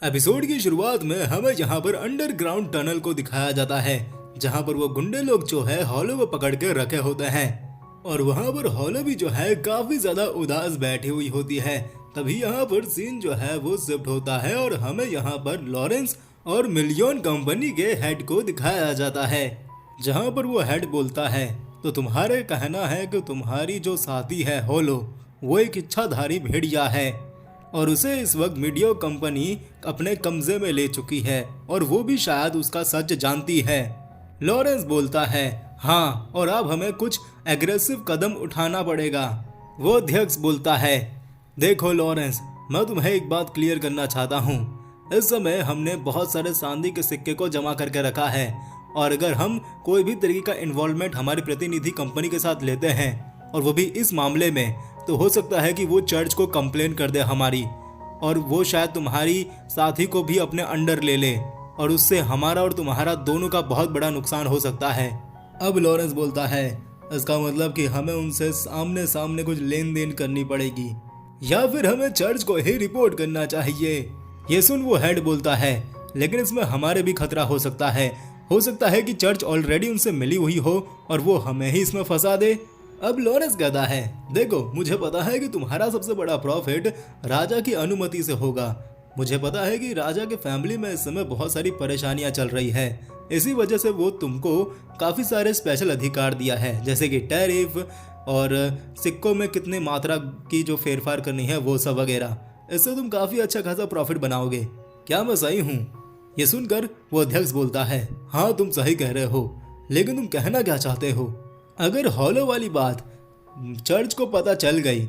Episode की शुरुआत में हमें यहाँ पर अंडरग्राउंड टनल को दिखाया जाता है, जहाँ पर वो गुंडे लोग जो है हॉलो को पकड़ के रखे होते हैं और वहाँ पर हॉलो भी जो है काफी ज्यादा उदास बैठी हुई होती है। तभी यहाँ पर सीन जो है वो शिफ्ट होता है और हमें यहाँ पर लॉरेंस और मिलियन कंपनी के हेड को दिखाया जाता है, जहाँ पर वो हेड बोलता है, तो तुम्हारे कहना है कि तुम्हारी जो साथी है हॉलो वो एक इच्छाधारी भेड़िया है और उसे इस वक्त मीडिया कंपनी अपने कब्जे में ले चुकी है और वो भी शायद उसका सच जानती है। लॉरेंस बोलता है हाँ, और अब हमें कुछ एग्रेसिव कदम उठाना पड़ेगा। वो अध्यक्ष बोलता है देखो लॉरेंस, मैं तुम्हें एक बात क्लियर करना चाहता हूँ। इस समय हमने बहुत सारे चांदी के सिक्के को जमा करके रखा है और अगर हम कोई भी तरीके का इन्वॉल्वमेंट हमारी प्रतिनिधि कंपनी के साथ लेते हैं और वो भी इस मामले में, तो हो सकता है कि वो चर्च को कंप्लेन कर दे हमारी और वो शायद तुम्हारी साथी को भी अपने अंडर ले ले और उससे हमारा और तुम्हारा दोनों का बहुत बड़ा नुकसान हो सकता है। अब लॉरेंस बोलता है इसका मतलब कि हमें उनसे सामने सामने कुछ लेन देन करनी पड़ेगी या फिर हमें चर्च को ही रिपोर्ट करना चाहिए। ये सुन वो हेड बोलता है लेकिन इसमें हमारे भी खतरा हो सकता है कि चर्च ऑलरेडी उनसे मिली हुई हो और वो हमें ही इसमें फंसा दे। अब लॉरेंस कहता है देखो, मुझे पता है कि तुम्हारा सबसे बड़ा प्रॉफिट राजा की अनुमति से होगा। मुझे पता है कि राजा के फैमिली में इस समय बहुत सारी परेशानियां चल रही है, इसी वजह से वो तुमको काफी सारे स्पेशल अधिकार दिया है, जैसे कि टैरिफ और सिक्कों में कितने मात्रा की जो फेरफार करनी है वो सब वगैरह। इससे तुम काफी अच्छा खासा प्रॉफिट बनाओगे। क्या मैं सही हूँ? ये सुनकर वो अध्यक्ष बोलता है हाँ, तुम सही कह रहे हो, लेकिन तुम कहना क्या चाहते हो? अगर हॉलो वाली बात चर्च को पता चल गई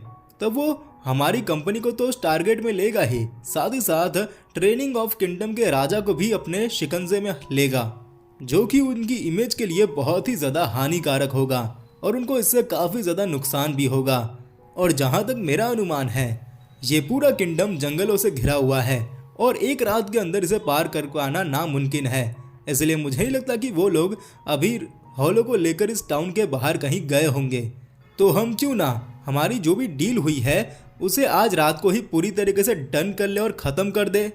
तब वो हमारी कंपनी को तो टारगेट में लेगा ही, साथ ही साथ ट्रेनिंग ऑफ किंगडम के राजा को भी अपने शिकंजे में लेगा, जो कि उनकी इमेज के लिए बहुत ही ज़्यादा हानिकारक होगा और उनको इससे काफ़ी ज़्यादा नुकसान भी होगा। और जहाँ तक मेरा अनुमान है, ये पूरा किंगडम जंगलों से घिरा हुआ है और एक रात के अंदर इसे पार कर पाना नामुमकिन है। इसलिए मुझे नहीं लगता कि वो लोग अभी हॉलो को लेकर इस टाउन के बाहर कहीं गए होंगे। तो हम क्यों ना हमारी जो भी डील हुई है उसे आज रात को ही पूरी तरीके से डन कर ले और ख़त्म कर दे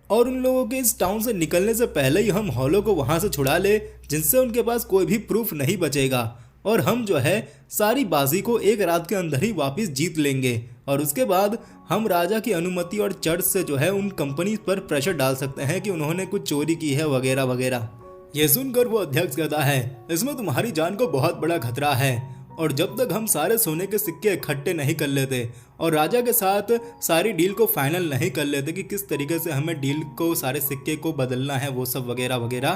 और उन लोगों के इस टाउन से निकलने से पहले ही हम हॉलो को वहाँ से छुड़ा ले, जिनसे उनके पास कोई भी प्रूफ नहीं बचेगा और हम जो है सारी बाजी को एक रात के अंदर ही वापस जीत लेंगे और उसके बाद हम राजा की अनुमति और चर्च से जो है उन कंपनी पर प्रेशर डाल सकते हैं कि उन्होंने कुछ चोरी की है वगैरह वगैरह। ये सुनकर वो अध्यक्ष कहता है इसमें तुम्हारी जान को बहुत बड़ा खतरा है और जब तक हम सारे सोने के सिक्के इकट्ठे नहीं कर लेते और राजा के साथ सारी डील को फाइनल नहीं कर लेते कि किस तरीके से हमें डील को सारे सिक्के को बदलना है वो सब वगैरह वगैरह,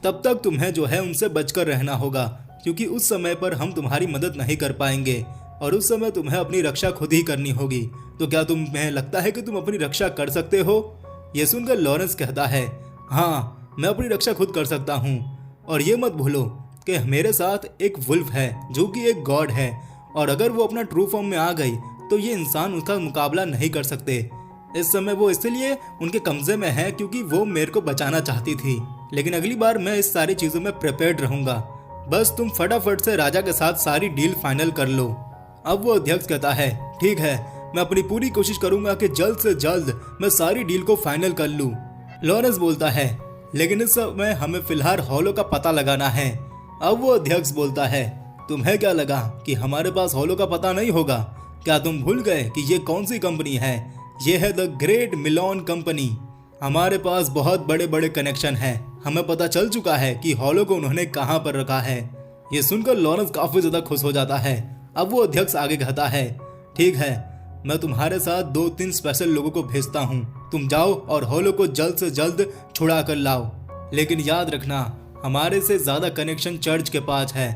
तब तक तुम्हें जो है उनसे बचकर रहना होगा, क्योंकि उस समय पर हम तुम्हारी मदद नहीं कर पाएंगे और उस समय तुम्हें अपनी रक्षा खुद ही करनी होगी। तो क्या तुम्हें लगता है कि तुम अपनी रक्षा कर सकते हो? ये सुनकर लॉरेंस कहता है हाँ, मैं अपनी रक्षा खुद कर सकता हूँ और ये मत भूलो कि मेरे साथ एक वुल्फ है जो कि एक गॉड है और अगर वो अपना ट्रू फॉर्म में आ गई तो ये इंसान उसका मुकाबला नहीं कर सकते। इस समय वो इसलिए उनके कब्जे में है क्योंकि वो मेरे को बचाना चाहती थी, लेकिन अगली बार मैं इस सारी चीज़ों में प्रिपेयर्ड रहूँगा। बस तुम फटाफट से राजा के साथ सारी डील फाइनल कर लो। अब वो अध्यक्ष कहता है ठीक है, मैं अपनी पूरी कोशिश करूँगा कि जल्द से जल्द मैं सारी डील को फाइनल कर लूँ। लॉरेंस बोलता है लेकिन इस समय हमें फिलहाल हॉलो का पता लगाना है। अब वो अध्यक्ष बोलता है तुम्हें क्या लगा कि हमारे पास हॉलो का पता नहीं होगा? क्या तुम भूल गए कि ये कौन सी कंपनी है? ये है द ग्रेट मिलोन कंपनी। हमारे पास बहुत बड़े बड़े कनेक्शन हैं। हमें पता चल चुका है कि हॉलो को उन्होंने कहाँ पर रखा है। ये सुनकर लॉरेंस काफी ज्यादा खुश हो जाता है। अब वो अध्यक्ष आगे कहता है ठीक है, मैं तुम्हारे साथ 2-3 स्पेशल लोगों को भेजता हूँ, तुम जाओ और हॉलो को जल्द से जल्द छुड़ा कर लाओ। लेकिन याद रखना, हमारे से ज़्यादा कनेक्शन चर्च के पास है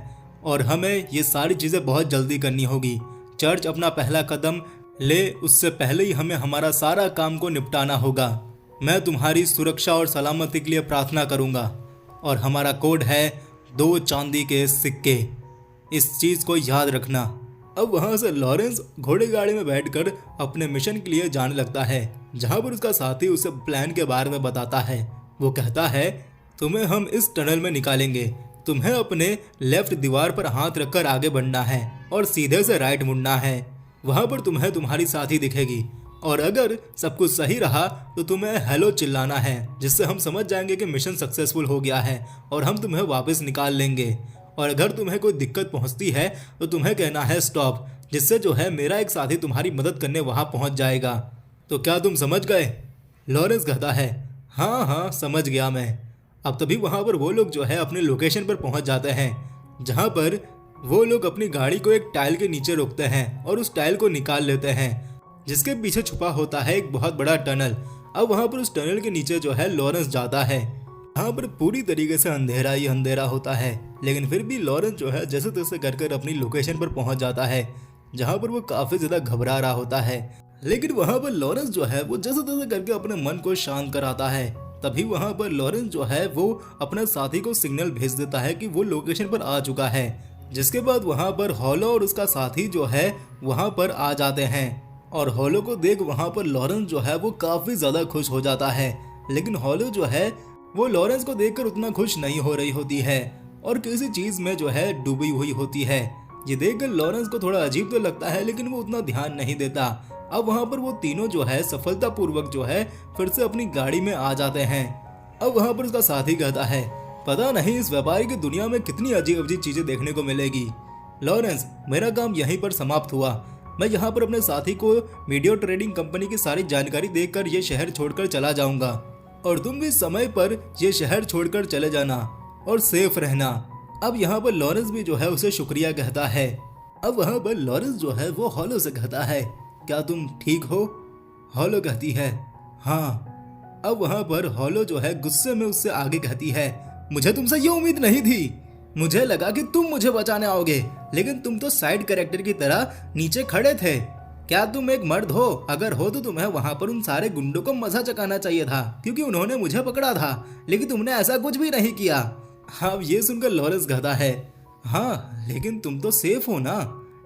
और हमें ये सारी चीज़ें बहुत जल्दी करनी होगी। चर्च अपना पहला कदम ले उससे पहले ही हमें हमारा सारा काम को निपटाना होगा। मैं तुम्हारी सुरक्षा और सलामती के लिए प्रार्थना करूँगा और हमारा कोड है 2 चांदी के सिक्के। इस चीज़ को याद रखना। अब वहाँ से लॉरेंस घोड़े गाड़ी में बैठकर अपने मिशन के लिए जाने लगता है, जहाँ पर उसका साथी उसे प्लान के बारे में बताता है। वो कहता है तुम्हें हम इस टनल में निकालेंगे, तुम्हें अपने लेफ्ट दीवार पर हाथ रखकर आगे बढ़ना है और सीधे से राइट मुड़ना है। वहाँ पर तुम्हें तुम्हारी साथी दिखेगी और अगर सब कुछ सही रहा तो तुम्हें हेलो चिल्लाना है, जिससे हम समझ जाएंगे कि मिशन सक्सेसफुल हो गया है और हम तुम्हें वापस निकाल लेंगे। और अगर तुम्हें कोई दिक्कत पहुंचती है तो तुम्हें कहना है स्टॉप, जिससे जो है मेरा एक साथी तुम्हारी मदद करने वहां पहुंच जाएगा। तो क्या तुम समझ गए? लॉरेंस कहता है हाँ हाँ समझ गया मैं। अब तभी वहां पर वो लोग जो है अपने लोकेशन पर पहुंच जाते हैं, जहां पर वो लोग अपनी गाड़ी को एक टाइल के नीचे रोकते हैं और उस टाइल को निकाल लेते हैं, जिसके पीछे छुपा होता है एक बहुत बड़ा टनल। अब वहां पर उस टनल के नीचे जो है लॉरेंस जाता है। यहाँ पर पूरी तरीके से अंधेरा ही अंधेरा होता है, लेकिन फिर भी लॉरेंस जो है जैसे तैसे कर अपनी लोकेशन पर पहुंच जाता है, जहाँ पर वो काफी ज्यादा घबरा रहा होता है। लेकिन वहां पर लॉरेंस जो है वो जैसे तैसे करके अपने मन को शांत कराता है। तभी वहां पर लॉरेंस जो है वो अपने साथी को सिग्नल भेज देता है कि वो लोकेशन पर आ चुका है, जिसके बाद वहां पर हॉलो और उसका साथी जो है वहां पर आ जाते हैं। और हॉलो को देख वहां पर लॉरेंस जो है वो काफी ज्यादा खुश हो जाता है, लेकिन हॉलो जो है वो लॉरेंस को देखकर उतना खुश नहीं हो रही होती है और किसी चीज में जो है डूबी हुई होती है। ये देखकर लॉरेंस को थोड़ा अजीब तो लगता है, लेकिन वो उतना ध्यान नहीं देता। अब वहां पर वो तीनों जो है सफलतापूर्वक जो है फिर से अपनी गाड़ी में आ जाते हैं। अब वहां पर उसका साथी कहता है पता नहीं इस व्यापारी की दुनिया में कितनी अजीब अजीब चीजें देखने को मिलेगी। लॉरेंस, मेरा काम यहीं पर समाप्त हुआ। मैं यहाँ पर अपने साथी को मीडियो ट्रेडिंग कंपनी की सारी जानकारी देकर ये शहर छोड़कर चला जाऊंगा और तुम भी समय पर ये शहर छोड़कर चले जाना और सेफ रहना। अब यहाँ पर लॉरेंस भी जो है उसे शुक्रिया कहता है। अब वहाँ पर लॉरेंस जो है वो हॉलो से कहता है क्या तुम ठीक हो? हॉलो कहती है हाँ। अब वहाँ पर हॉलो जो है गुस्से में उससे आगे कहती है मुझे तुमसे ये उम्मीद नहीं थी। मुझे लगा कि तुम मुझे बचाने आओगे, लेकिन तुम तो साइड कैरेक्टर की तरह नीचे खड़े थे। क्या तुम एक मर्द हो? अगर हो तो तुम्हें वहां पर उन सारे गुंडों को मजा चकाना चाहिए था, क्योंकि उन्होंने मुझे पकड़ा था, लेकिन तुमने ऐसा कुछ भी नहीं किया। हाँ, ये सुनकर लॉरेंस कहता है हाँ लेकिन तुम तो सेफ हो ना,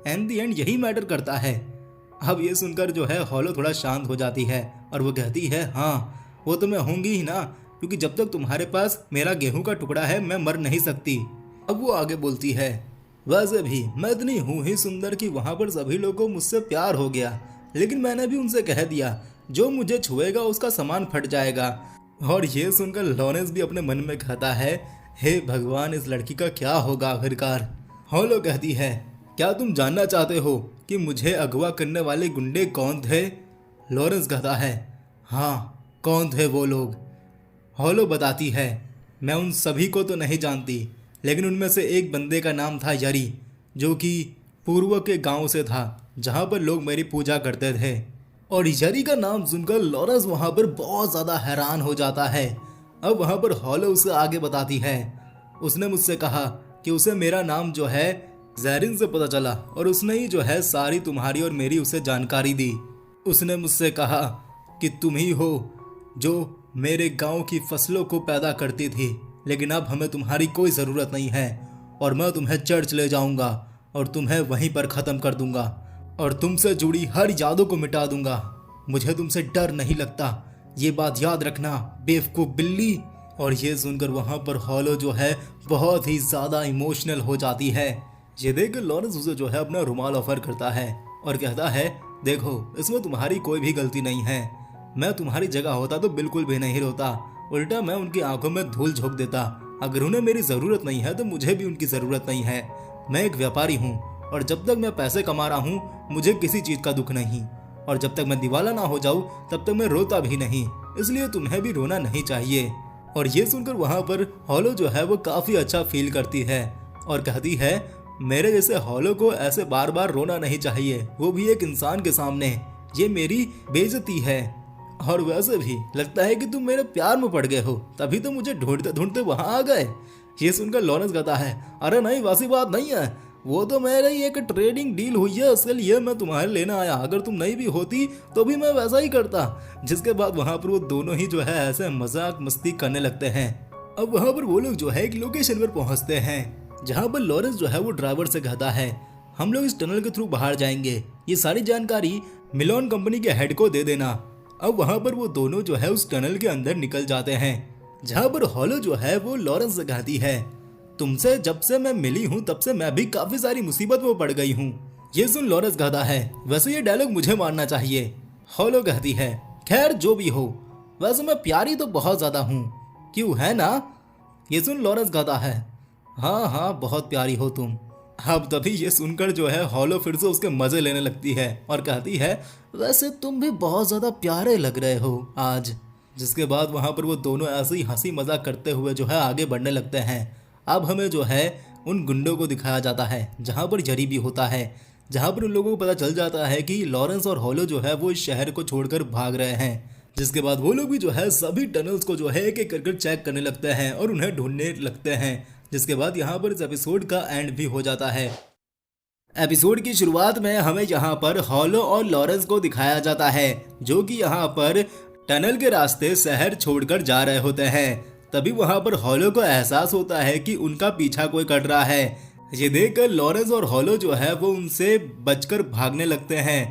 एंड द एंड यही मैटर करता है। अब ये सुनकर जो है हॉलो थोड़ा शांत हो जाती है और वो कहती है हाँ वो तो मैं होंगी ही ना, क्योंकि जब तक तुम्हारे पास मेरा गेहूं का टुकड़ा है मैं मर नहीं सकती। अब वो आगे बोलती है वैसे भी मैं इतनी हूँ ही सुंदर कि वहां पर सभी लोगों को मुझसे प्यार हो गया, लेकिन मैंने भी उनसे कह दिया जो मुझे छुएगा उसका सामान फट जाएगा। और ये सुनकर लॉरेंस भी अपने मन में कहता है हे भगवान इस लड़की का क्या होगा आखिरकार। हॉलो कहती है क्या तुम जानना चाहते हो कि मुझे अगवा करने वाले गुंडे कौन थे? लॉरेंस कहता है हाँ कौन थे वो लोग? हॉलो बताती है मैं उन सभी को तो नहीं जानती, लेकिन उनमें से एक बंदे का नाम था यरी, जो कि पूर्व के गांव से था जहां पर लोग मेरी पूजा करते थे। और यरी का नाम सुनकर लॉरेंस वहां पर बहुत ज़्यादा हैरान हो जाता है। अब वहां पर हॉलो उसे आगे बताती है उसने मुझसे कहा कि उसे मेरा नाम जो है जैरिन से पता चला और उसने ही जो है सारी तुम्हारी और मेरी उसे जानकारी दी। उसने मुझसे कहा कि तुम ही हो जो मेरे गाँव की फसलों को पैदा करती थी, लेकिन अब हमें तुम्हारी कोई ज़रूरत नहीं है और मैं तुम्हें चर्च ले जाऊंगा और तुम्हें वहीं पर ख़त्म कर दूंगा और तुमसे जुड़ी हर यादों को मिटा दूंगा। मुझे तुमसे डर नहीं लगता, ये बात याद रखना बेवकूफ़ बिल्ली। और ये सुनकर वहाँ पर हॉलो जो है बहुत ही ज़्यादा इमोशनल हो जाती है। ये देखकर लॉरेंस उसे जो है अपना रुमाल ऑफर करता है और कहता है देखो इसमें तुम्हारी कोई भी गलती नहीं है, मैं तुम्हारी जगह होता तो बिल्कुल भी नहीं रोता, उल्टा मैं उनकी आंखों में धूल झोंक देता। अगर उन्हें मेरी ज़रूरत नहीं है तो मुझे भी उनकी ज़रूरत नहीं है। मैं एक व्यापारी हूँ और जब तक मैं पैसे कमा रहा हूँ मुझे किसी चीज़ का दुख नहीं, और जब तक मैं दिवाला ना हो जाऊँ तब तक मैं रोता भी नहीं, इसलिए तुम्हें भी रोना नहीं चाहिए। और ये सुनकर वहाँ पर हॉलो जो है वो काफ़ी अच्छा फील करती है और कहती है मेरे जैसे हॉलो को ऐसे बार बार रोना नहीं चाहिए, वो भी एक इंसान के सामने, ये मेरी बेइज्जती है। और वैसे भी लगता है कि तुम मेरे प्यार में पड़ गए हो, तभी तो मुझे ढूंढते ढूंढते वहां आ गए। ये सुनकर लॉरेंस कहता है अरे नहीं वैसी बात नहीं है, वो तो मेरी एक ट्रेडिंग डील हुई है, इसके लिए मैं तुम्हारे लेने आया, अगर तुम नहीं भी होती तो भी मैं वैसा ही करता। जिसके बाद वहां पर वो दोनों ही जो है ऐसे मजाक मस्ती करने लगते हैं। अब वहां पर वो लोग जो है एक लोकेशन पर पहुंचते हैं जहां पर लॉरेंस जो है वो ड्राइवर से कहता है हम लोग इस टनल के थ्रू बाहर जाएंगे, ये सारी जानकारी मिलोन कंपनी के हेड को दे देना। अब वहां पर वो दोनों जो है उस टनल के अंदर निकल जाते हैं, जहां पर हॉलो जो है वो लॉरेंस से कहती है तुमसे जब से मैं मिली हूँ तब से मैं भी काफी सारी मुसीबत में पड़ गई हूँ। ये सुन लॉरेंस कहता है वैसे ये डायलॉग मुझे मारना चाहिए। हॉलो कहती है, खैर जो भी हो, वैसे मैं प्यारी तो बहुत ज्यादा हूँ, क्यों है ना? ये सुन लॉरेंस कहता है, हाँ हाँ बहुत प्यारी हो तुम। अब तभी ये सुनकर जो है हॉलो फिर से उसके मजे लेने लगती है और कहती है, वैसे तुम भी बहुत ज्यादा प्यारे लग रहे हो आज। जिसके बाद वहां पर वो दोनों ऐसे ही हंसी मजाक करते हुए जो है आगे बढ़ने लगते हैं। अब हमें जो है उन गुंडों को दिखाया जाता है जहां पर जरी भी होता है, जहां पर उन लोगों को पता चल जाता है कि लॉरेंस और हॉलो जो है वो इस शहर को छोड़कर भाग रहे हैं। जिसके बाद वो लोग भी जो है सभी टनल्स को जो है एक एक कर चेक करने लगते हैं और उन्हें ढूंढने लगते हैं। जिसके बाद यहाँ पर इस एपिसोड का एंड भी हो जाता है। एपिसोड की शुरुआत में हमें यहाँ पर हॉलो और लॉरेंस को दिखाया जाता है जो कि यहाँ पर टनल के रास्ते शहर छोड़कर जा रहे होते हैं। तभी वहाँ पर हॉलो को एहसास होता है कि उनका पीछा कोई कर रहा है। ये देखकर लॉरेंस और हॉलो जो है वो उनसे बचकर भागने लगते हैं।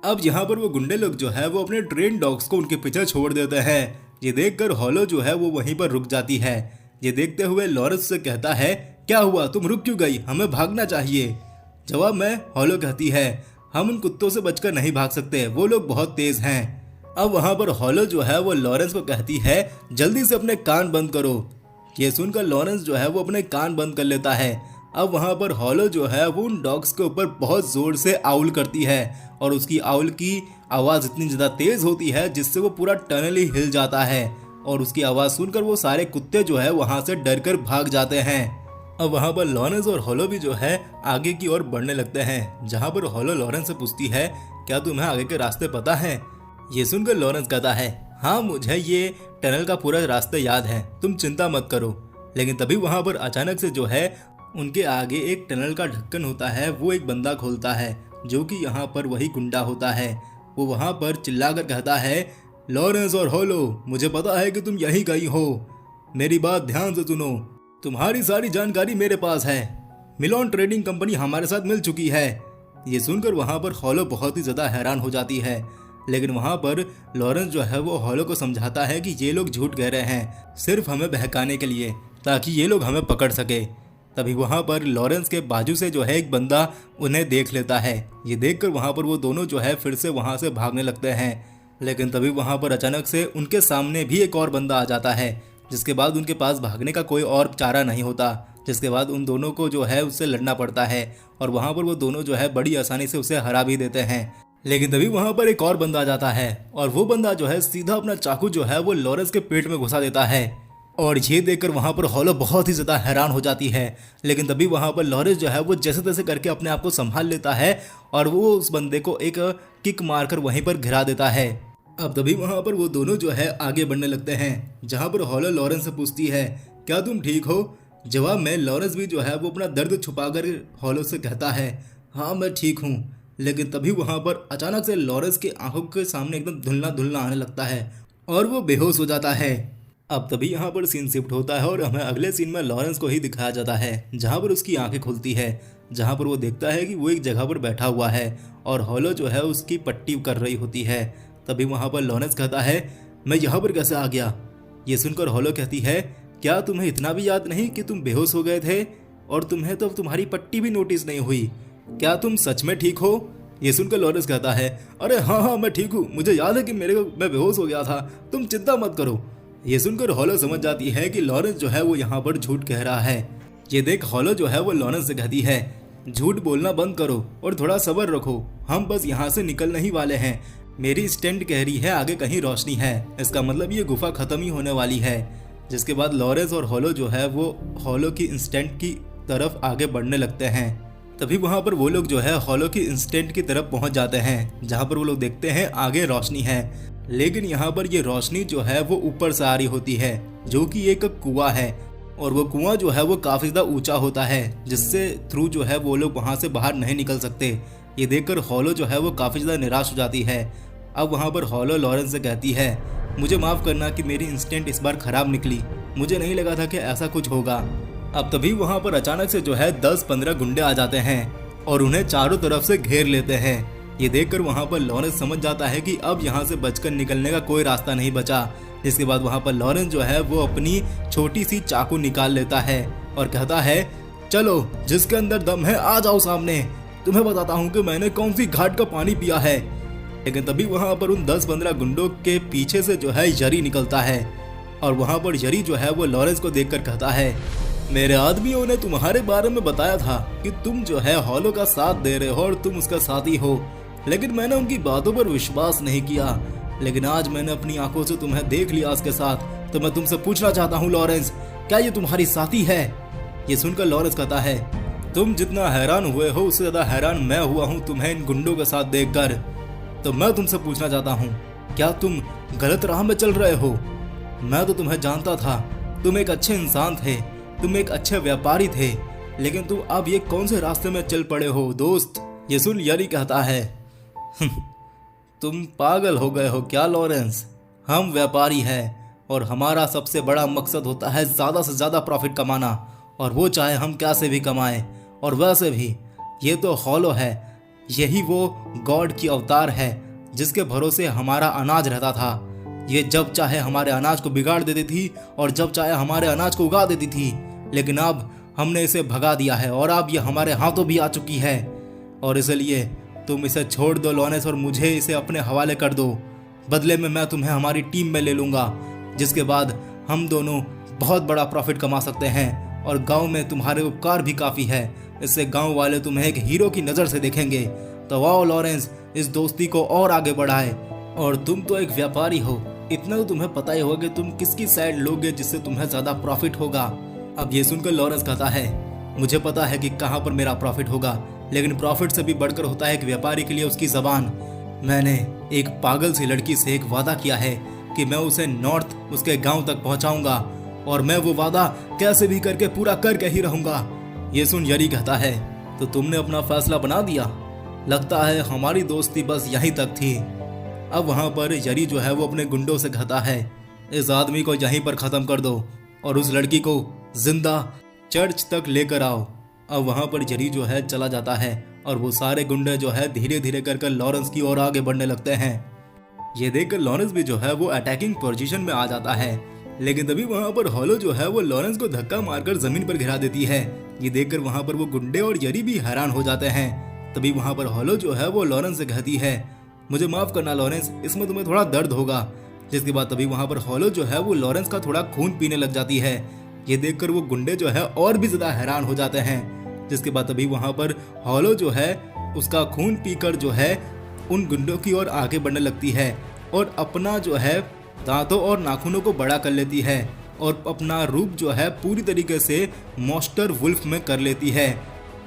अब यहाँ पर वो गुंडे लोग जो है वो अपने ट्रेन डॉग्स को उनके पीछे छोड़ देते हैं। ये देखकर हॉलो जो है वो वहीं पर रुक जाती है। ये देखते हुए लॉरेंस से कहता है, क्या हुआ, तुम रुक क्यों गई, हमें भागना चाहिए। जवाब में हॉलो कहती है, हम उन कुत्तों से बचकर नहीं भाग सकते, वो लोग बहुत तेज हैं। अब वहां पर हॉलो जो है वो लॉरेंस को कहती है, जल्दी से अपने कान बंद करो। ये सुनकर लॉरेंस जो है वो अपने कान बंद कर लेता है। अब वहां पर हॉलो जो है वो उन डॉग्स के ऊपर बहुत जोर से आउल करती है और उसकी आउल की आवाज इतनी ज्यादा तेज होती है जिससे वो पूरा टनल ही हिल जाता है और उसकी आवाज सुनकर वो सारे कुत्ते जो है वहां से डरकर भाग जाते हैं। अब वहां पर लॉरेंस और हॉलो भी जो है आगे की ओर बढ़ने लगते हैं, जहां पर हॉलो लॉरेंस से पूछती है, क्या तुम्हें आगे के रास्ते पता है? ये सुनकर लॉरेंस कहता है, हाँ मुझे ये टनल का पूरा रास्ता याद है, तुम चिंता मत करो। लेकिन तभी वहां पर अचानक से जो है उनके आगे एक टनल का ढक्कन होता है, वो एक बंदा खोलता है जो कि यहाँ पर वही गुंडा होता है। वो वहां पर चिल्लाकर कहता है, लॉरेंस और हॉलो, मुझे पता है कि तुम यहीं गई हो, मेरी बात ध्यान से सुनो, तुम्हारी सारी जानकारी मेरे पास है, मिलोन ट्रेडिंग कंपनी हमारे साथ मिल चुकी है। ये सुनकर वहां पर हॉलो बहुत ही ज्यादा हैरान हो जाती है। लेकिन वहां पर लॉरेंस जो है वो हॉलो को समझाता है कि ये लोग झूठ कह रहे हैं, सिर्फ हमें बहकाने के लिए, ताकि ये लोग हमें पकड़ सके। तभी वहां पर लॉरेंस के बाजू से जो है एक बंदा उन्हें देख लेता है। ये देखकर वहां पर वो दोनों जो है फिर से वहां से भागने लगते हैं। लेकिन तभी वहां पर अचानक से उनके सामने भी एक और बंदा आ जाता है, जिसके बाद उनके पास भागने का कोई और चारा नहीं होता। जिसके बाद उन दोनों को जो है उससे लड़ना पड़ता है और वहां पर वो दोनों जो है बड़ी आसानी से उसे हरा भी देते हैं। लेकिन तभी वहां पर एक और बंदा आ जाता है और वो बंदा जो है सीधा अपना चाकू जो है वो लॉरेंस के पेट में घुसा देता है। और ये देखकर वहां पर हॉलो बहुत ही ज्यादा हैरान हो जाती है। लेकिन तभी वहां पर लॉरेंस जो है वो जैसे तैसे करके अपने आप को संभाल लेता है और वो उस बंदे को एक किक मारकर वहीं पर गिरा देता है। अब तभी वहां पर वो दोनों जो है आगे बढ़ने लगते हैं, जहां पर हॉलो लॉरेंस से पूछती है, क्या तुम ठीक हो? जवाब में लॉरेंस भी जो है वो अपना दर्द छुपाकर हॉलो से कहता है, हाँ मैं ठीक हूँ। लेकिन तभी वहां पर अचानक से लॉरेंस की आंखों के सामने एकदम धुंधला धुंधला आने लगता है और वो बेहोश हो जाता है। अब तभी यहाँ पर सीन शिफ्ट होता है और हमें अगले सीन में लॉरेंस को ही दिखाया जाता है, जहाँ पर उसकी आंखें खुलती है, जहाँ पर वो देखता है कि वो एक जगह पर बैठा हुआ है और हॉलो जो है उसकी पट्टी कर रही होती है। तभी वहाँ पर लॉरेंस कहता है, मैं यहाँ पर कैसे आ गया? ये सुनकर हॉलो कहती है, क्या तुम्हें इतना भी याद नहीं कि तुम बेहोश हो गए थे और तुम्हें तो तुम्हारी पट्टी भी नोटिस नहीं हुई? क्या तुम सच में ठीक हो? ये सुनकर लॉरेंस कहता है, अरे हाँ हाँ मैं ठीक हूँ, मुझे याद है कि मैं बेहोश हो गया था, तुम चिंता मत करो। ये सुनकर हॉलो समझ जाती है कि लॉरेंस जो है वो यहाँ पर झूठ कह रहा है। ये देख हॉलो जो है वो लॉरेंस से कहती है, झूठ बोलना बंद करो और थोड़ा सब्र रखो, हम बस यहाँ से निकलने ही वाले हैं। मेरी स्टैंड कह रही है आगे कहीं रोशनी है, इसका मतलब ये गुफा खत्म ही होने वाली है। जिसके बाद लॉरेंस और हॉलो जो है वो हॉलो की इंस्टेंट की तरफ आगे बढ़ने लगते हैं। तभी वहां पर वो लोग जो है हॉलो की इंस्टेंट की तरफ पहुंच जाते हैं, जहां पर वो लोग देखते हैं आगे रोशनी है। लेकिन यहाँ पर ये रोशनी जो है वो ऊपर से आ रही होती है, जो कि एक कुआं है और वो कुआं जो है वो काफी ज्यादा ऊंचा होता है, जिससे थ्रू जो है वो लोग वहां से बाहर नहीं निकल सकते। ये देखकर हॉलो जो है वो काफी ज्यादा निराश हो जाती है। अब वहां पर हॉलो लॉरेंस से कहती है, मुझे माफ करना कि मेरी इंस्टेंट इस बार खराब निकली, मुझे नहीं लगा था कि ऐसा कुछ होगा। अब तभी वहां पर अचानक से जो है 10-15 गुंडे आ जाते हैं और उन्हें चारों तरफ से घेर लेते हैं। ये देखकर वहां पर लॉरेंस समझ जाता है कि अब यहाँ से बचकर निकलने का कोई रास्ता नहीं बचा। इसके बाद वहां पर लॉरेंस जो है वो अपनी छोटी सी चाकू निकाल लेता है और कहता है, चलो जिसके अंदर दम है आ जाओ सामने, तुम्हें बताता हूँ कि मैंने कौन सी घाट का पानी पिया है। लेकिन तभी वहां पर उन 10-15 गुंडों के पीछे से जो है यरी निकलता है और वहां पर यरी जो है वो लॉरेंस को देखकर कहता है, मेरे आदमियों ने तुम्हारे बारे में बताया था कि तुम जो है हॉलो का साथ दे रहे हो और तुम उसका साथी हो, लेकिन मैंने उनकी बातों पर विश्वास नहीं किया। लेकिन आज मैंने अपनी आंखों से तुम्हें देख लिया उसके साथ, तो मैं तुमसे पूछना चाहता हूँ लॉरेंस, क्या ये तुम्हारी साथी है? ये सुनकर लॉरेंस कहता है, तुम जितना हैरान हुए हो उससे ज्यादा हैरान मैं हुआ हूँ तुम्हें इन गुंडों के साथ देखकर। तो मैं तुमसे पूछना चाहता हूँ, क्या तुम गलत राह में चल रहे हो? मैं तो तुम्हें जानता था, तुम एक अच्छे इंसान थे, तुम एक अच्छे व्यापारी थे, लेकिन तुम अब ये कौन से रास्ते में चल पड़े हो दोस्त? ये सुन यरी कहता है, तुम पागल हो गए हो क्या लॉरेंस? हम व्यापारी हैं और हमारा सबसे बड़ा मकसद होता है ज़्यादा से ज़्यादा प्रॉफिट कमाना, और वो चाहे हम कैसे भी कमाएं। और वैसे भी ये तो हॉलो है, यही वो गॉड की अवतार है जिसके भरोसे हमारा अनाज रहता था। ये जब चाहे हमारे अनाज को बिगाड़ देती थी और जब चाहे हमारे अनाज को उगा देती थी, लेकिन अब हमने इसे भगा दिया है और अब ये हमारे हाथों भी आ चुकी है। और इसलिए तुम इसे छोड़ दो लॉरेंस और मुझे इसे अपने हवाले कर दो। बदले में मैं तुम्हें हमारी टीम में ले लूँगा, जिसके बाद हम दोनों बहुत बड़ा प्रॉफिट कमा सकते हैं और गांव में तुम्हारे उपकार भी काफ़ी है। इससे गांव वाले तुम्हें एक हीरो की नज़र से देखेंगे। तो आओ लॉरेंस, इस दोस्ती को और आगे बढ़ाए। और तुम तो एक व्यापारी हो, इतना तो तुम्हें पता ही होगा कि तुम किसकी साइड लोगे जिससे तुम्हें ज़्यादा प्रॉफिट होगा। अब ये सुनकर लॉरेंस कहता है, मुझे पता है कि कहाँ पर मेरा प्रॉफिट होगा, लेकिन प्रॉफिट से भी बढ़कर होता है एक व्यापारी के लिए उसकी ज़बान। मैंने एक पागल सी लड़की से एक वादा किया है कि मैं उसे नॉर्थ उसके गांव तक पहुंचाऊंगा, और मैं वो वादा कैसे भी करके पूरा करके ही रहूंगा। ये सुन यरी कहता है, तो तुमने अपना फैसला बना दिया? लगता है हमारी दोस्ती बस यहीं तक थी। अब वहां पर यरी जो है वो अपने गुंडों से कहता है, इस आदमी को यहीं पर ख़त्म कर दो और उस लड़की को जिंदा चर्च तक लेकर आओ। अब वहां पर यरी जो है चला जाता है और वो सारे गुंडे जो है धीरे धीरे कर लॉरेंस की ओर आगे बढ़ने लगते हैं। ये देखकर लॉरेंस भी जो है वो अटैकिंग पोजीशन में आ जाता है, लेकिन तभी वहां पर हॉलो जो है वो लॉरेंस को धक्का मारकर जमीन पर गिरा देती है। ये देखकर वहां पर वो गुंडे और यरी भी हैरान हो जाते हैं। तभी वहां पर हॉलो जो है वो लॉरेंस से कहती है, मुझे माफ करना लॉरेंस, इसमें तुम्हें थोड़ा दर्द होगा। जिसके बाद तभी वहां पर हॉलो जो है वो लॉरेंस का थोड़ा खून पीने लग जाती है। ये देखकर वो गुंडे जो है और भी ज्यादा हैरान हो जाते हैं। जिसके बाद तभी वहां पर हॉलो जो है उसका खून पीकर जो है उन गुंडों की ओर आगे बढ़ने लगती है और अपना जो है दांतों और नाखूनों को बड़ा कर लेती है और अपना रूप जो है पूरी तरीके से मॉन्स्टर वुल्फ में कर लेती है।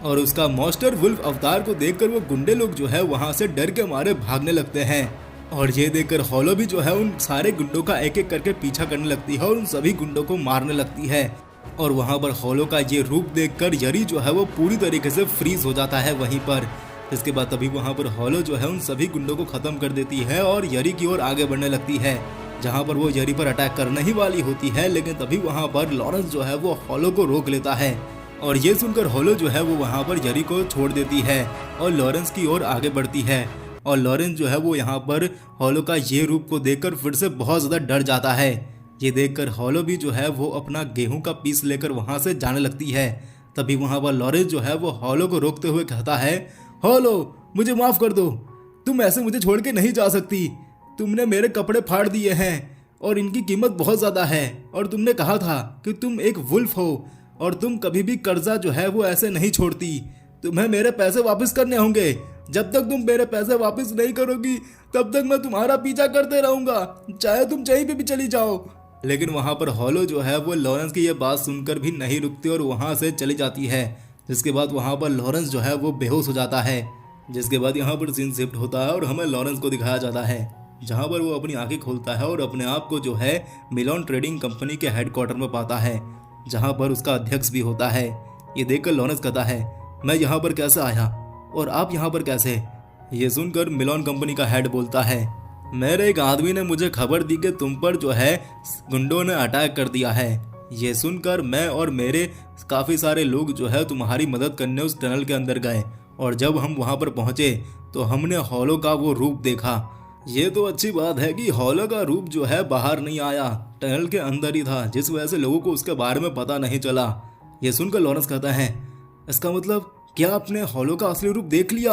और उसका मॉन्स्टर वुल्फ अवतार को देखकर वो गुंडे लोग जो है वहां से डर के मारे भागने लगते हैं। और ये देखकर हॉलो भी जो है उन सारे गुंडों का एक एक करके पीछा करने लगती है और उन सभी गुंडों को मारने लगती है। और वहां पर हॉलो का ये रूप देखकर यरी जो है वो पूरी तरीके से फ्रीज हो जाता है वहीं पर। इसके बाद तभी वहां पर हॉलो जो है उन सभी गुंडों को खत्म कर देती है और यरी की ओर आगे बढ़ने लगती है, जहां पर वो यरी पर अटैक करने ही वाली होती है। लेकिन तभी वहां पर लॉरेंस जो है वो हॉलो को रोक लेता है और ये सुनकर हॉलो जो है वो वहां पर यरी को छोड़ देती है और लॉरेंस की ओर आगे बढ़ती है। और लॉरेंस जो है वो यहाँ पर हॉलो का ये रूप को देखकर फिर से बहुत ज़्यादा डर जाता है। ये देखकर हॉलो भी जो है वो अपना गेहूं का पीस लेकर वहां से जाने लगती है। तभी वहां पर लॉरेंस जो है वो हॉलो को रोकते हुए कहता है, हॉलो मुझे माफ़ कर दो, तुम ऐसे मुझे छोड़ के नहीं जा सकती। तुमने मेरे कपड़े फाड़ दिए हैं और इनकी कीमत बहुत ज़्यादा है, और तुमने कहा था कि तुम एक वुल्फ हो और तुम कभी भी कर्जा जो है वो ऐसे नहीं छोड़ती। तुम्हें मेरे पैसे वापस करने होंगे। जब तक तुम मेरे पैसे वापस नहीं करोगी तब तक मैं तुम्हारा पीछा करते रहूंगा, चाहे तुम कहीं पे भी चली जाओ। लेकिन वहां पर हॉलो जो है वो लॉरेंस की ये बात सुनकर भी नहीं रुकती और वहां से चली जाती है। जिसके बाद वहां पर लॉरेंस जो है वो बेहोश हो जाता है। जिसके बाद यहाँ पर सीन शिफ्ट होता है और हमें लॉरेंस को दिखाया जाता है, जहाँ पर वो अपनी आंखें खोलता है और अपने आप को जो है मिलोन ट्रेडिंग कंपनी के हेडक्वार्टर में पाता है, जहाँ पर उसका अध्यक्ष भी होता है। ये देखकर लॉरेंस कहता है, मैं यहाँ पर कैसे आया और आप यहाँ पर कैसे? ये सुनकर मिलोन कंपनी का हेड बोलता है, मेरे एक आदमी ने मुझे खबर दी कि तुम पर जो है गुंडों ने अटैक कर दिया है। ये सुनकर मैं और मेरे काफ़ी सारे लोग जो है तुम्हारी मदद करने उस टनल के अंदर गए, और जब हम वहाँ पर पहुँचे तो हमने हॉलो का वो रूप देखा। ये तो अच्छी बात है कि हॉलो का रूप जो है बाहर नहीं आया, टनल के अंदर ही था, जिस वजह से लोगों को उसके बारे में पता नहीं चला। ये सुनकर लॉरेंस कहता है, इसका मतलब क्या आपने हॉलो का असली रूप देख लिया?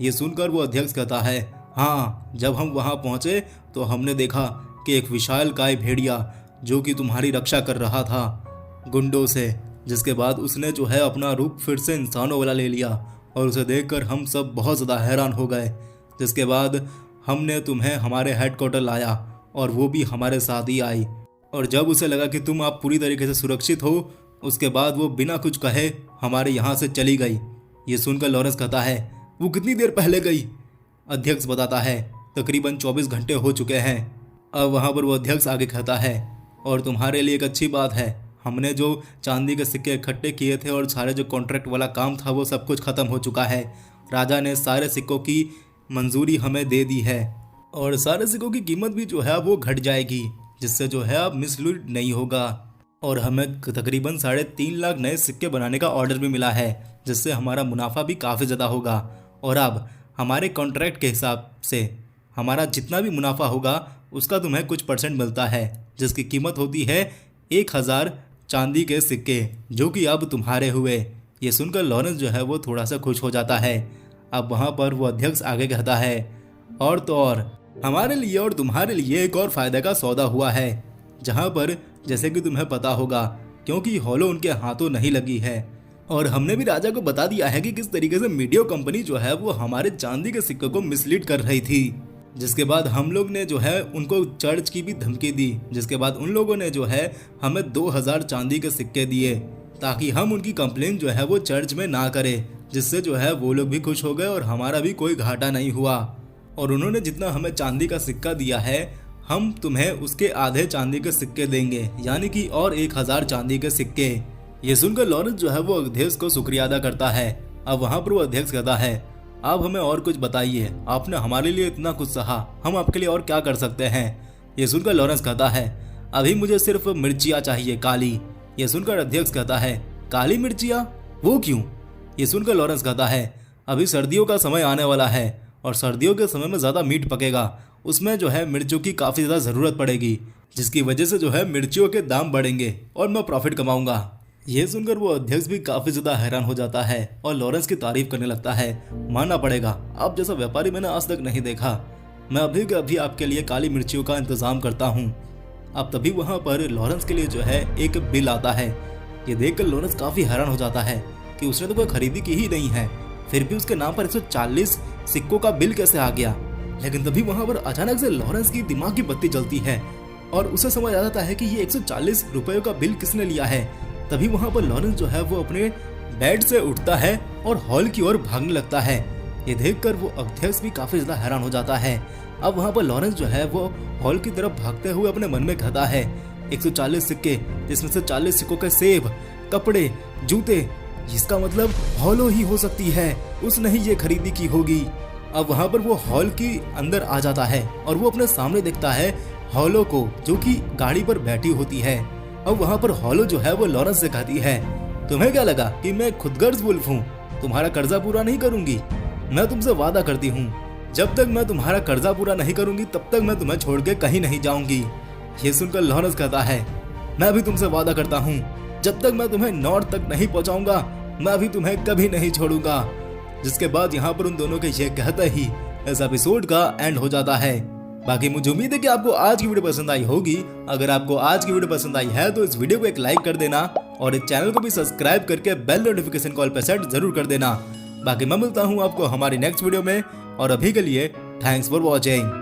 ये सुनकर वो अध्यक्ष कहता है, हाँ, जब हम वहाँ पहुँचे तो हमने देखा कि एक विशालकाय भेड़िया जो कि तुम्हारी रक्षा कर रहा था गुंडों से, जिसके बाद उसने जो है अपना रूप फिर से इंसानों वाला ले लिया और उसे देखकर हम सब बहुत ज़्यादा हैरान हो गए। जिसके बाद हमने तुम्हें हमारे हेडक्वार्टर लाया और वो भी हमारे साथ ही आई, और जब उसे लगा कि तुम आप पूरी तरीके से सुरक्षित हो, उसके बाद वो बिना कुछ कहे हमारे यहाँ से चली गई। ये सुनकर लॉरेंस कहता है, वो कितनी देर पहले गई? अध्यक्ष बताता है, तकरीबन 24 घंटे हो चुके हैं। अब वहाँ पर वो अध्यक्ष आगे कहता है, और तुम्हारे लिए एक अच्छी बात है, हमने जो चांदी के सिक्के इकट्ठे किए थे और सारे जो कॉन्ट्रैक्ट वाला काम था वो सब कुछ ख़त्म हो चुका है। राजा ने सारे सिक्कों की मंजूरी हमें दे दी है और सारे सिक्कों की कीमत भी जो है वो घट जाएगी, जिससे जो है अब मिसलीड नहीं होगा। और हमें तकरीबन 3.5 लाख नए सिक्के बनाने का ऑर्डर भी मिला है, जिससे हमारा मुनाफा भी काफ़ी ज़्यादा होगा। और अब हमारे कॉन्ट्रैक्ट के हिसाब से हमारा जितना भी मुनाफा होगा उसका तुम्हें कुछ परसेंट मिलता है, जिसकी कीमत होती है 1000 चांदी के सिक्के, जो कि अब तुम्हारे हुए। ये सुनकर लॉरेंस जो है वो थोड़ा सा खुश हो जाता है। अब वहाँ पर वो अध्यक्ष आगे कहता है, और तो और हमारे लिए और तुम्हारे लिए एक और फ़ायदे का सौदा हुआ है, जहाँ पर जैसे कि तुम्हें पता होगा, क्योंकि हॉलो उनके हाथों नहीं लगी है, और हमने भी राजा को बता दिया है कि किस तरीके से मीडिया कंपनी जो है वो हमारे चांदी के सिक्कों को मिसलीड कर रही थी। जिसके बाद हम लोग ने जो है उनको चर्च की भी धमकी दी, जिसके बाद उन लोगों ने जो है हमें 2000 चांदी के सिक्के दिए ताकि हम उनकी कंप्लेन जो है वो चर्च में ना करें, जिससे जो है वो लोग भी खुश हो गए और हमारा भी कोई घाटा नहीं हुआ। और उन्होंने जितना हमें चांदी का सिक्का दिया है, हम तुम्हें उसके आधे चांदी के सिक्के देंगे, यानी कि और 1000 चांदी के सिक्के। ये सुनकर लॉरेंस जो है वो अध्यक्ष को शुक्रिया अदा करता है। अब वहाँ पर वो अध्यक्ष कहता है, आप हमें और कुछ बताइए, आपने हमारे लिए इतना कुछ सहा, हम आपके लिए और क्या कर सकते हैं? ये सुनकर लॉरेंस कहता है, अभी मुझे सिर्फ मिर्चियाँ चाहिए, काली। ये सुनकर अध्यक्ष कहता है, काली मिर्चियाँ? वो क्यों? ये सुनकर लॉरेंस कहता है, अभी सर्दियों का समय आने वाला है और सर्दियों के समय में ज़्यादा मीट पकेगा, उसमें जो है मिर्चों की काफ़ी ज़्यादा ज़रूरत पड़ेगी, जिसकी वजह से जो है मिर्चियों के दाम बढ़ेंगे और मैं प्रॉफिट कमाऊंगा। यह सुनकर वो अध्यक्ष भी काफ़ी ज़्यादा हैरान हो जाता है और लॉरेंस की तारीफ करने लगता है। मानना पड़ेगा, आप जैसा व्यापारी मैंने आज तक नहीं देखा। मैं अभी के अभी आपके लिए काली मिर्चियों का इंतज़ाम करता हूँ। अब तभी वहाँ पर लॉरेंस के लिए जो है एक बिल आता है। ये देखकर लॉरेंस काफ़ी हैरान हो जाता है कि उसने तो कोई खरीदी की ही नहीं है, फिर भी उसके नाम पर 140 सिक्कों का बिल कैसे आ गया। लेकिन तभी वहाँ पर अचानक से लॉरेंस की दिमाग की बत्ती जलती है और उसे समझ आ जाता है कि ये 140 रुपयों का बिल किसने लिया है। तभी वहाँ पर लॉरेंस जो है वो अपने बेड से उठता है और हॉल की ओर भागने लगता है। ये देखकर वो अध्यक्ष भी काफी ज्यादा हैरान हो जाता है। अब वहाँ पर लॉरेंस जो है वो हॉल की तरफ भागते हुए अपने मन में कहता है, 140 सिक्के, जिसमें से 40 सिक्कों के सेब, कपड़े, जूते, इसका मतलब हॉलो ही हो सकती है, उसने ही ये खरीदी की होगी। अब वहाँ पर वो हॉल की अंदर आ जाता है और वो अपने सामने देखता है हॉलो को, जो कि गाड़ी पर बैठी होती है। अब वहाँ पर हॉलो जो है वो लॉरेंस से कहती है, तुम्हें क्या लगा कि मैं खुदगर्ज वुल्फ हूँ, तुम्हारा कर्जा पूरा नहीं करूंगी? मैं तुमसे वादा करती हूँ, जब तक मैं तुम्हारा कर्जा पूरा नहीं करूंगी तब तक मैं तुम्हें छोड़ के कहीं नहीं जाऊंगी। ये सुनकर लॉरेंस कहता है, मैं भी तुमसे वादा करता हूँ, जब तक मैं तुम्हें नॉर्थ तक नहीं पहुँचाऊंगा मैं भी तुम्हें कभी नहीं छोड़ूंगा। जिसके बाद यहाँ पर उन दोनों के ये कहते ही इस एपिसोड का एंड हो जाता है। बाकी मुझे उम्मीद है कि आपको आज की वीडियो पसंद आई होगी। अगर आपको आज की वीडियो पसंद आई है तो इस वीडियो को एक लाइक कर देना और इस चैनल को भी सब्सक्राइब करके बेल नोटिफिकेशन कॉल पे सेट जरूर कर देना। बाकी मैं मिलता हूँ आपको हमारी नेक्स्ट वीडियो में, और अभी के लिए थैंक्स फॉर वॉचिंग।